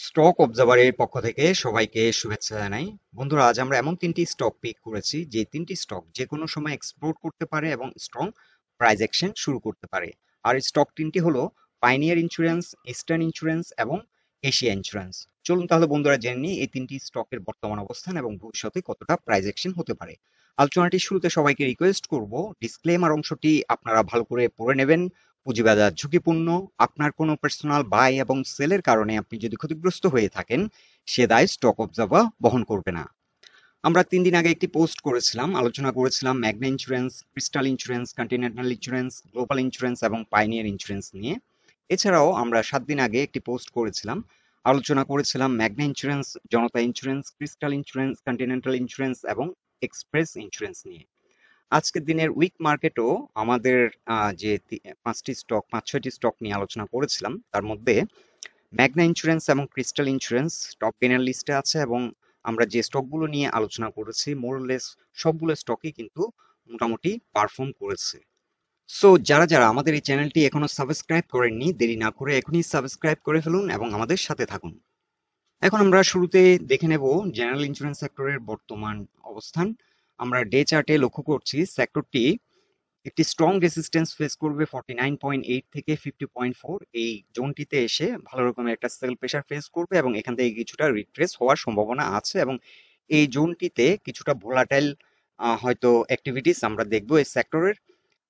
Stock অবজারভারের পক্ষ থেকে সবাইকে শুভেচ্ছা জানাই। বন্ধুরা, আজ আমরা এমন তিনটি স্টক পিক করেছি যে তিনটি স্টক যে কোনো সময় এক্সপ্লোর করতে পারে এবং স্ট্রং প্রাইস অ্যাকশন শুরু করতে পারে। আর এই স্টক তিনটি হলো পাইনিয়ার ইন্স্যুরেন্স, ইস্টার্ন ইন্স্যুরেন্স এবং এশিয়া ইন্স্যুরেন্স। চলুন তাহলে বন্ধুরা জেনে নিই এই তিনটি স্টকের বর্তমান অবস্থান এবং ভবিষ্যতে কতটা প্রাইস অ্যাকশন হতে পারে। আলোচনাটির শুরুতে সবাইকে রিকোয়েস্ট করব ডিসক্লেমার অংশটি আপনারা ভালো করে পড়ে নেবেন। পুঁজিবাজার ঝুঁকিপূর্ণ। আপনার কোনো পার্সোনাল বাই এবং সেলের কারণে আপনি যদি ক্ষতিগ্রস্ত হয়ে থাকেন, সে দায় স্টক অবজার্ভার বহন করবে না। আমরা ৩ দিন আগে একটি পোস্ট করেছিলাম, আলোচনা করেছিলাম ম্যাগনা insurance, crystal insurance, continental insurance, global insurance এবং পাইনিয়ার ইন্স্যুরেন্স নিয়ে। এছাড়াও আমরা ৭ দিন আগে একটি পোস্ট করেছিলাম, আলোচনা করেছিলাম ম্যাগনা insurance, Janata insurance, crystal insurance, continental insurance এবং এক্সপ্রেস ইন্স্যুরেন্স নিয়ে। আজকের দিনের উইক মার্কেটও আমাদের যে ৫-৬টি স্টক নিয়ে আলোচনা করেছিলাম, তার মধ্যে ম্যাগনা ইন্স্যুরেন্স এবং ক্রিস্টাল ইন্স্যুরেন্স টপ গেইনার লিস্টে আছে এবং আমরা যে স্টকগুলো নিয়ে আলোচনা করেছি মোরলেস সবগুলো স্টকই কিন্তু মোটামুটি পারফর্ম করেছে। সো যারা আমাদের এই চ্যানেলটি এখনো সাবস্ক্রাইব করেননি, দেরি না করে এখনই সাবস্ক্রাইব করে ফেলুন এবং আমাদের সাথে থাকুন। এখন আমরা শুরুতে দেখে নেব জেনারেল ইন্স্যুরেন্স সেক্টরের বর্তমান অবস্থান। আমরা ডে চার্টে লক্ষ্য করছি সেক্টরটি একটি স্ট্রং রেসিস্ট্যান্স ফেস করবে 49.8 থেকে 50.4। এই জোনটিতে এসে ভালো রকমের একটা সেল প্রেসার ফেস করবে এবং এখান থেকে কিছুটা রিট্রেস হওয়ার সম্ভাবনা আছে এবং এই জোনটিতে কিছুটা ভোলাটাইল হয়তো অ্যাক্টিভিটিস আমরা দেখবো এই সেক্টরের।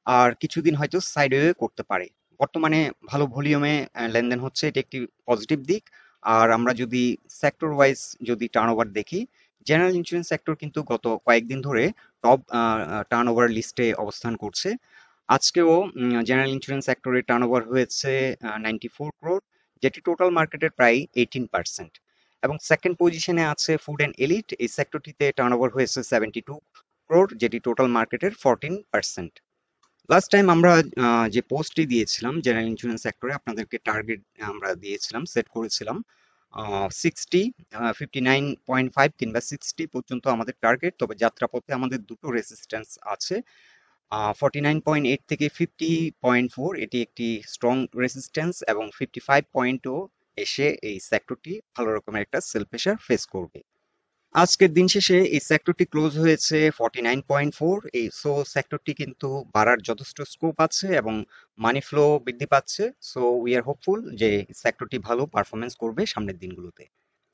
আর কিছুদিন হয়তো সাইডওয়ে করতে পারে। বর্তমানে ভালো ভলিউমে লেনদেন হচ্ছে, এটি একটি পজিটিভ দিক। আর আমরা যদি সেক্টর ওয়াইজ যদি টার্নওভার দেখি, জেনারেল ইন্স্যুরেন্স সেক্টর কিন্তু গত কয়েকদিন ধরে টপ টার্নওভার লিস্টে অবস্থান করছে। আজকেও জেনারেল ইন্স্যুরেন্স সেক্টরের টার্নওভার হয়েছে 94 ক্রোড, যেটি টোটাল মার্কেটের প্রায় 18%। এবং সেকেন্ড পজিশনে আছে ফুড অ্যান্ড এলিট, এই সেক্টরটিতে টার্নওভার হয়েছে 72 ক্রোড, যেটি টোটাল মার্কেটের 14%। লাস্ট টাইম আমরা যে পোস্টটি দিয়েছিলাম জেনারেল ইন্স্যুরেন্স সেক্টরে, আপনাদেরকে টার্গেট আমরা দিয়েছিলাম, সেট করেছিলাম 60, 59.5 কিংবা 60 পর্যন্ত আমাদের টার্গেট। তবে যাত্রাপথে আমাদের দুটো রেসিস্ট্যান্স আছে, 49.8 থেকে 50.4 এটি একটি স্ট্রং রেসিস্ট্যান্স এবং 55 পয়েন্টও এসে এই সেক্টরটি ভালো রকমের একটা সেল প্রেসার ফেস করবে। আজকের দিন শেষে এই সেক্টরটি ক্লোজ হয়েছে 49.4। এই সেক্টরটি কিন্তু বাড়ার যথেষ্ট স্কোপ আছে এবং মানি ফ্লো বৃদ্ধি পাচ্ছে। সো উই আর হোপফুল যে সেক্টরটি ভালো পারফরমেন্স করবে সামনের দিনগুলোতে।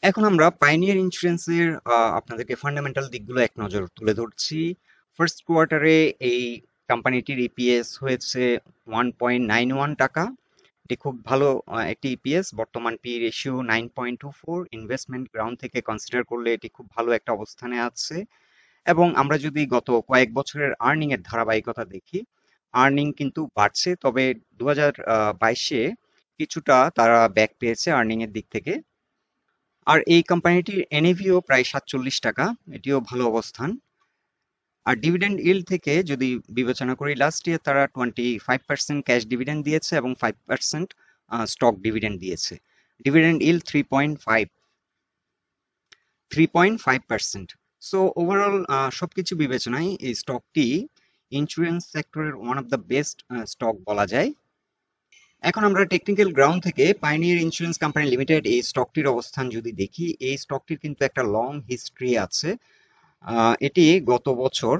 এখন আমরা পাইনিয়ার ইন্স্যুরেন্সের আপনাদেরকে ফান্ডামেন্টাল দিকগুলো এক নজর তুলে ধরছি। ফার্স্ট কোয়ার্টারে এই কোম্পানিটির ইপিএস হয়েছে 1.91 টাকা। এটি খুব ভালো একটি ইপিএস। বর্তমান পি রেশিও 9.24। ইনভেস্টমেন্ট গ্রাউন্ড থেকে কনসিডার করলে এটি খুব ভালো একটা অবস্থানে আছে। এবং আমরা যদি গত কয়েক বছরের আর্নিং এর ধারাবাহিকতা দেখি, আর্নিং কিন্তু বাড়ছে, তবে 2022-এ কিছুটা তারা ব্যাক পেয়েছে আর্নিং এর দিক থেকে। আর এই কোম্পানিটির এনএভিও প্রায় 47 টাকা, এটিও ভালো অবস্থান। আর ডিভিডেন্ড ইল্ড থেকে যদি বিবেচনা করি, লাস্ট ইয়ার তারা 25% ক্যাশ ডিভিডেন্ড দিয়েছে এবং 5% স্টক ডিভিডেন্ড দিয়েছে। Dividend yield 3.5%। সো ওভারঅল সবকিছু বিবেচনায় এই স্টকটি ইন্স্যুরেন্স সেক্টরের one of the best stock বলা যায়। এখন আমরা টেকনিক্যাল গ্রাউন্ড থেকে পাইওনিয়ার ইন্স্যুরেন্স কোম্পানি লিমিটেড এই স্টকটির অবস্থান যদি দেখি, এই স্টকটির কিন্তু একটা লং হিস্ট্রি আছে। এটি গত বছর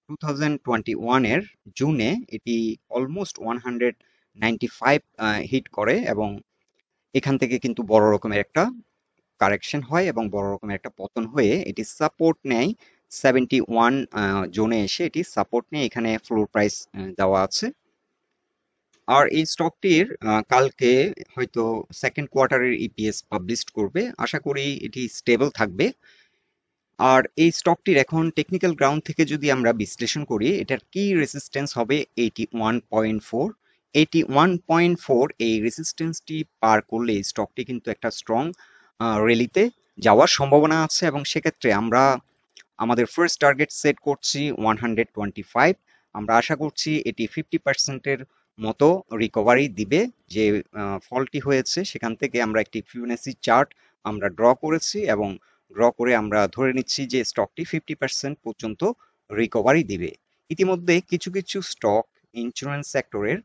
2021-এর জুনে এটি অলমোস্ট 195 হিট করে এবং এখান থেকে কিন্তু বড় রকমের একটা কারেকশন হয় এবং বড় রকমের একটা পতন হয়ে এটি সাপোর্ট নেয় 71 জোনে এসে এটি সাপোর্ট নেয়। এখানে ফ্লোর প্রাইস দেওয়া আছে। আর এই স্টকটির কালকে হয়তো সেকেন্ড কোয়ার্টারের ইপিএস পাবলিশ করবে, আশা করি এটি স্টেবল থাকবে। আর এই স্টকটির এখন টেকনিক্যাল গ্রাউন্ড থেকে যদি আমরা বিশ্লেষণ করি, এটার কি রেসিস্ট্যান্স হবে 81.4। 81.4 এই রেসিস্ট্যান্সটি পার করলে এই স্টকটি কিন্তু একটা স্ট্রং র্যালিতে যাওয়ার সম্ভাবনা আছে এবং সেক্ষেত্রে আমরা আমাদের ফার্স্ট টার্গেট সেট করছি 125। আমরা আশা করছি এটি 50%-এর মতো রিকভারি দিবে। যে ফলটি হয়েছে সেখান থেকে আমরা একটি ফিবোনাচি চার্ট আমরা ড্র করেছি এবং ড্র করে আমরা ধরে নিচ্ছি যে স্টকটি 50% পর্যন্ত রিকভারি দিবে। ইতিমধ্যে কিছু স্টক ইন্স্যুরেন্স সেক্টরের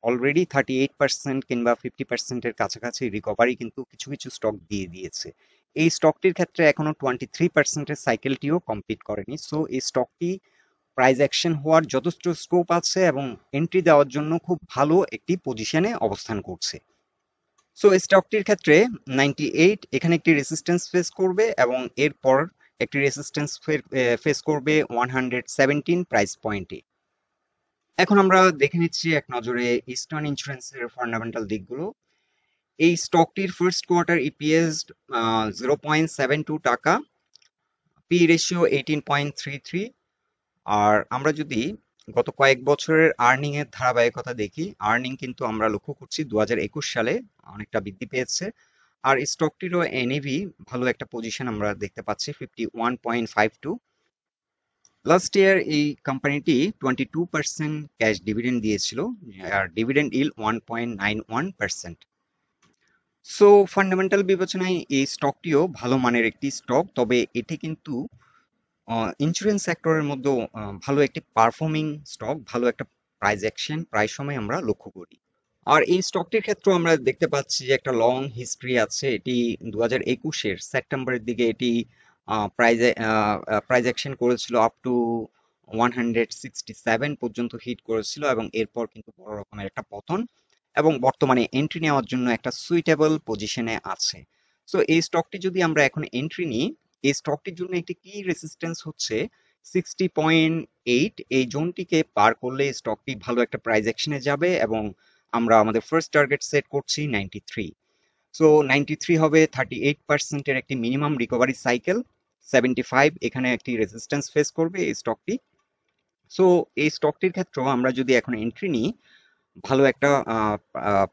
অলরেডি 38% কিংবা 50%-এর কাছাকাছি রিকভারি কিন্তু কিছু কিছু স্টক দিয়ে দিয়েছে। এই স্টকটির ক্ষেত্রে এখনো 23%-এর সাইকেলটিও কমপ্লিট করেনি। সো এই স্টকটি প্রাইস অ্যাকশন হওয়ার যথেষ্ট স্কোপ আছে এবং এন্ট্রি দেওয়ার জন্য খুব ভালো একটি পজিশনে অবস্থান করছে। সো স্টকটির ক্ষেত্রে 98 এখানে একটি রেসিস্ট্যান্স ফেস করবে এবং এরপর একটি রেসিস্ট্যান্স ফেস করবে 117 প্রাইস পয়েন্টে। এখন আমরা দেখে নিচ্ছি এক নজরে ইস্টার্ন ইন্স্যুরেন্সের ফান্ডামেন্টাল দিকগুলো। এই স্টকটির ফার্স্ট কোয়ার্টার ইপিএস 0.72 টাকা, পি রেশিও 18.33। আর আমরা যদি গত কয়েক বছরের আর্নিং এর ধারাবাহিকতা দেখি, আর্নিং কিন্তু আমরা লক্ষ্য করছি 2021 সালে অনেকটা বৃদ্ধি পেয়েছে। আর স্টকটিরও এনএভি ভালো একটা পজিশন আমরা দেখতে পাচ্ছি 51.52। লাস্ট ইয়ার এই কোম্পানিটি 22% ক্যাশ ডিভিডেন্ড দিয়েছিল, আর ডিভিডেন্ড ইল্ড 1.91%। সো ফান্ডামেন্টাল বিবেচনায় এই স্টকটিও ভালো মানের একটি স্টক, তবে এটি কিন্তু ইন্স্যুরেন্স সেক্টরের মধ্যেও ভালো একটি পারফর্মিং স্টক, ভালো একটা প্রাইস অ্যাকশন প্রায় সময় আমরা লক্ষ্য করি। আর এই স্টকটির ক্ষেত্রে আমরা দেখতে পাচ্ছি যে একটা লং হিস্ট্রি আছে। এটি 2021-এর সেপ্টেম্বরের দিকে এটি প্রাইজ অ্যাকশন করেছিল আপ টু 167 পর্যন্ত হিট করেছিল এবং এরপর কিন্তু বড় রকমের একটা পতন, এবং বর্তমানে এন্ট্রি নেওয়ার জন্য একটা সুইটেবল পজিশনে আছে। সো এই স্টকটি যদি আমরা এখন এন্ট্রি নিই, এই স্টকটির জন্য একটি কি রেসিস্ট্যান্স হচ্ছে 60.8। এই জোনটিকে পার করলে স্টকটি ভালো একটা প্রাইস অ্যাকশনে যাবে এবং আমরা আমাদের ফার্স্ট টার্গেট সেট করছি 93। সো 93 হবে 38%-এর একটি মিনিমাম রিকভারি সাইকেল। 75 এখানে একটি রেজিস্ট্যান্স ফেস করবে এই স্টকটি। সো এই স্টকটির ক্ষেত্রেও আমরা যদি এখন এন্ট্রি নিই, ভালো একটা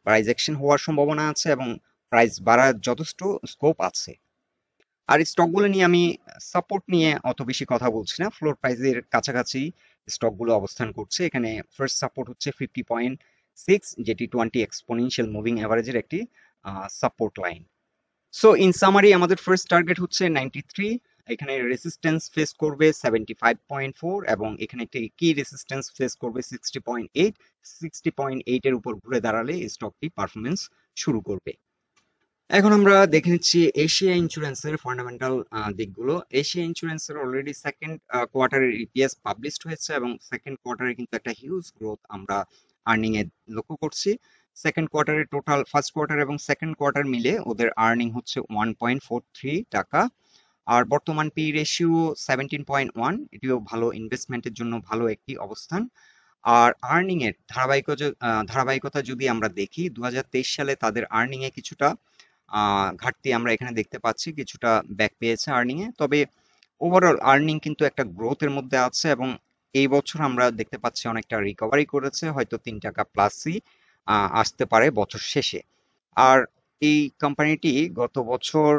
প্রাইস অ্যাকশন হওয়ার সম্ভাবনা আছে এবং প্রাইস বাড়ার যথেষ্ট স্কোপ আছে। আর স্টকগুলো নিয়ে আমি সাপোর্ট নিয়ে অত বেশি কথা বলছি না, ফ্লোর প্রাইসের কাছাকাছি স্টকগুলো অবস্থান করছে। এখানে ফার্স্ট সাপোর্ট হচ্ছে 50.6, যেটি 20 এক্সপোনেনশিয়াল মুভিং অ্যাভারেজের একটি support line. So in summary আমাদের ফার্স্ট টার্গেট হচ্ছে 93, এখানে রেসিস্ট্যান্স ফেস করবে 75.4 এবং এখানে একটি কি রেসিস্ট্যান্স ফেস করবে 60.8। 60.8 এর উপর ঘুরে দাঁড়ালে স্টকটি পারফরমেন্স শুরু করবে। এখন আমরা দেখে নিচ্ছি এশিয়া ইন্স্যুরেন্সের ফান্ডামেন্টাল দিকগুলো। এশিয়া ইন্স্যুরেন্সের অলরেডি সেকেন্ড কোয়ার্টারের ইপিএস পাবলিশড হয়েছে এবং সেকেন্ড কোয়ার্টারে কিন্তু একটা হিউজ গ্রোথ আমরা আর্নিং এ লক্ষ্য করছি। সেকেন্ড কোয়ার্টারে টোটাল ফার্স্ট কোয়ার্টার এবং সেকেন্ড কোয়ার্টার মিলে ওদের আর্নিং হচ্ছে 1.43 টাকা। আর বর্তমান পি রেশিও 17.1, এটিও ভালো ইনভেস্টমেন্টের জন্য ভালো একটি অবস্থান। আর আর্নিং এর ধারাবাহিকতা যদি আমরা দেখি, 2023 সালে তাদের আর্নিং এ কিছুটা ঘাটতি আমরা এখানে দেখতে পাচ্ছি, কিছুটা ব্যাক পেয়েছে আর্নিং এ। তবে ওভারঅল আর্নিং কিন্তু একটা গ্রোথের মধ্যে আছে এবং এই বছর আমরা দেখতে পাচ্ছি অনেকটা রিকভারি করেছে, হয়তো 3 টাকা প্লাসই আসতে পারে বছর শেষে। আর এই কোম্পানিটি গত বছর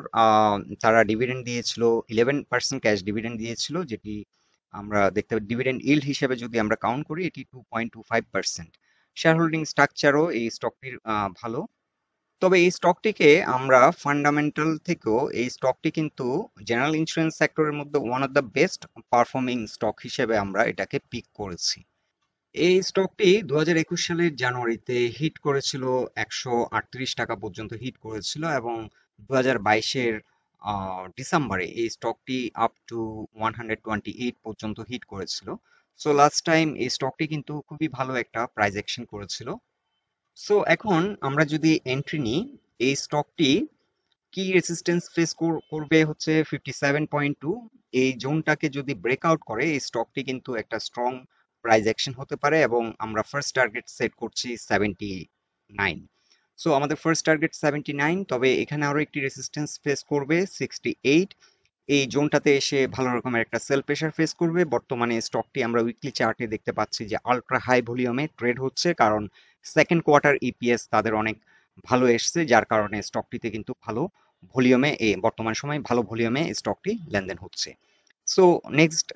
তারা ডিভিডেন্ড দিয়েছিল 11% ক্যাশ ডিভিডেন্ড দিয়েছিল, যেটি আমরা দেখতে পাই ডিভিডেন্ড ইল্ড হিসেবে যদি আমরা কাউন্ট করি এটি 2.25%। শেয়ার হোল্ডিং স্ট্রাকচারও এই স্টকটির ভালো। তবে এই স্টকটিকে আমরা ফান্ডামেন্টাল থেকেও এই স্টকটি কিন্তু জেনারেল ইন্স্যুরেন্স সেক্টরের মধ্যে one of the best performing stock হিসেবে আমরা এটাকে পিক করেছি। এই স্টকটি 2021 সালের জানুয়ারিতে হিট করেছিল 138 টাকা পর্যন্ত হিট করেছিল এবং 2022-এর ডিসেম্বরে এই স্টকটি আপ টু 128 পর্যন্ত হিট করেছিল। সো লাস্ট টাইম এই স্টকটি কিন্তু খুবই ভালো একটা প্রাইস অ্যাকশন করেছিল। সো এখন আমরা যদি এন্ট্রি নিই, এই স্টকটি কি রেসিস্ট্যান্স ফেস করবে হচ্ছে 57.2। এই জোনটাকে যদি ব্রেকআউট করে এই স্টকটি কিন্তু একটা স্ট্রং প্রাইস অ্যাকশন হতে পারে এবং আমরা ফার্স্ট টার্গেট সেট করছি 79। সো আমাদের ফার্স্ট টার্গেট 79, তবে এখানে আরো একটি রেসিস্ট্যান্স ফেস করবে 68। এই জোনটাতে এসে ভালো রকমের একটা সেল প্রেশার ফেস করবে। বর্তমানে স্টকটি আমরা উইকলি চার্টে দেখতে পাচ্ছি যে আলট্রা হাই ভলিউমে ট্রেড হচ্ছে, কারণ সেকেন্ড কোয়ার্টার ইপিএস তাদের অনেক ভালো এসছে, যার কারণে স্টকটিতে কিন্তু ভালো ভলিউমে বর্তমান সময়ে ভালো ভলিউমে স্টকটি লেনদেন হচ্ছে। সো নেক্সট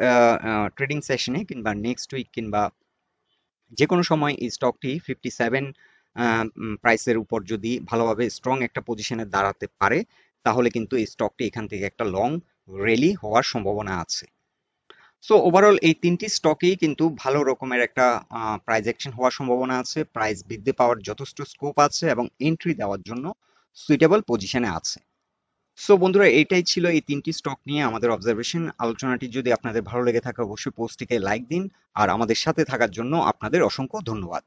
ট্রেডিং সেশনে কিংবা নেক্সট উইক কিংবা যে কোনো সময় এই স্টকটি 57 প্রাইসের উপর যদি ভালোভাবে স্ট্রং একটা পজিশনে দাঁড়াতে পারে, তাহলে কিন্তু এই স্টকটি এখান থেকে একটা লং র্যালি হওয়ার সম্ভাবনা আছে। সো ওভারঅল এই তিনটি স্টকেই কিন্তু ভালো রকমের একটা প্রাইস অ্যাকশন হওয়ার সম্ভাবনা আছে, প্রাইস বৃদ্ধি পাওয়ার যথেষ্ট স্কোপ আছে এবং এন্ট্রি দেওয়ার জন্য সুইটেবল পজিশনে আছে। সো বন্ধুরা, এইটাই ছিল এই তিনটি স্টক নিয়ে আমাদের অবজারভেশন। আলোচনাটি যদি আপনাদের ভালো লেগে থাকে অবশ্যই পোস্টটিকে লাইক দিন, আর আমাদের সাথে থাকার জন্য আপনাদের অসংখ্য ধন্যবাদ।